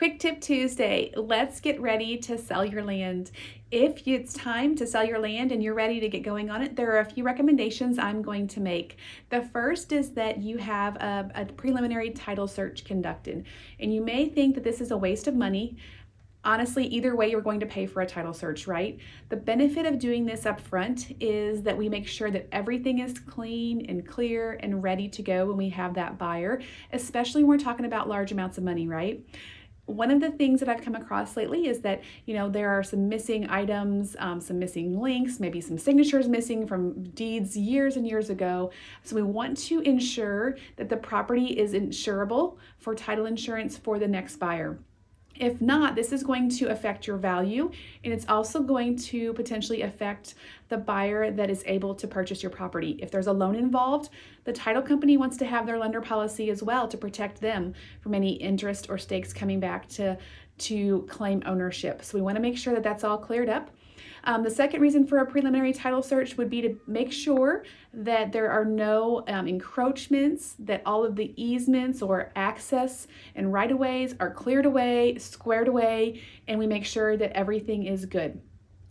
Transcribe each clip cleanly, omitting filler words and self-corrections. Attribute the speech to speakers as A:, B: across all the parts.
A: Quick Tip Tuesday. Let's get ready to sell your land. If it's time to sell your land and you're ready to get going on it, there are a few recommendations I'm going to make. The first is that you have a preliminary title search conducted. And you may think that this is a waste of money. Honestly, either way, you're going to pay for a title search, right? The benefit of doing this up front is that we make sure that everything is clean and clear and ready to go when we have that buyer, especially when we're talking about large amounts of money, right? One of the things that I've come across lately is that, there are some missing items, some missing links, maybe some signatures missing from deeds years and years ago. So we want to ensure that the property is insurable for title insurance for the next buyer. If not, this is going to affect your value, and it's also going to potentially affect the buyer that is able to purchase your property. If there's a loan involved, the title company wants to have their lender policy as well to protect them from any interest or stakes coming back to claim ownership. So we want to make sure that that's all cleared up. The second reason for a preliminary title search would be to make sure that there are no encroachments, that all of the easements or access and right-of-ways are cleared away, squared away, and we make sure that everything is good.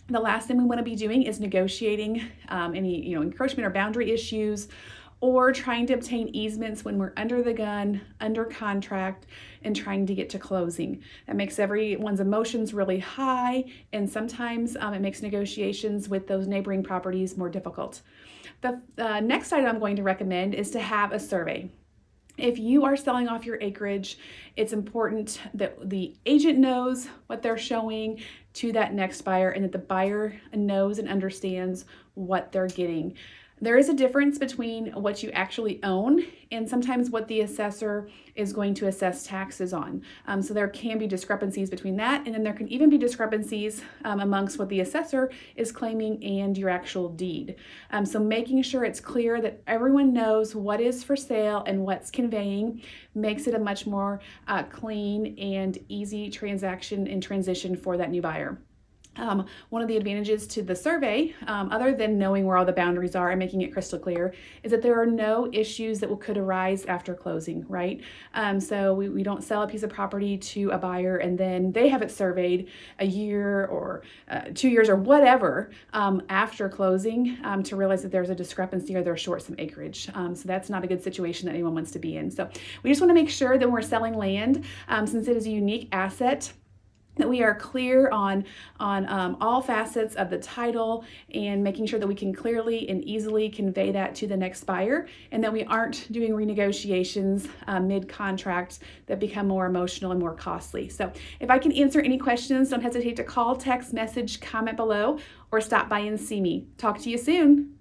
A: The last thing we want to be doing is negotiating any encroachment or boundary issues, or trying to obtain easements when we're under the gun, under contract, and trying to get to closing. That makes everyone's emotions really high, and sometimes it makes negotiations with those neighboring properties more difficult. The next item I'm going to recommend is to have a survey. If you are selling off your acreage, it's important that the agent knows what they're showing to that next buyer and that the buyer knows and understands what they're getting. There is a difference between what you actually own and sometimes what the assessor is going to assess taxes on. So there can be discrepancies between that, and then there can even be discrepancies amongst what the assessor is claiming and your actual deed. So making sure it's clear that everyone knows what is for sale and what's conveying makes it a much more clean and easy transaction and transition for that new buyer. One of the advantages to the survey, other than knowing where all the boundaries are and making it crystal clear, is that there are no issues that could arise after closing, right? So we don't sell a piece of property to a buyer and then they have it surveyed a year or 2 years or whatever after closing to realize that there's a discrepancy or they're short some acreage. So that's not a good situation that anyone wants to be in. So we just want to make sure that when we're selling land, since it is a unique asset, that we are clear on all facets of the title and making sure that we can clearly and easily convey that to the next buyer, and that we aren't doing renegotiations mid-contract that become more emotional and more costly. So if I can answer any questions, don't hesitate to call, text, message, comment below, or stop by and see me. Talk to you soon.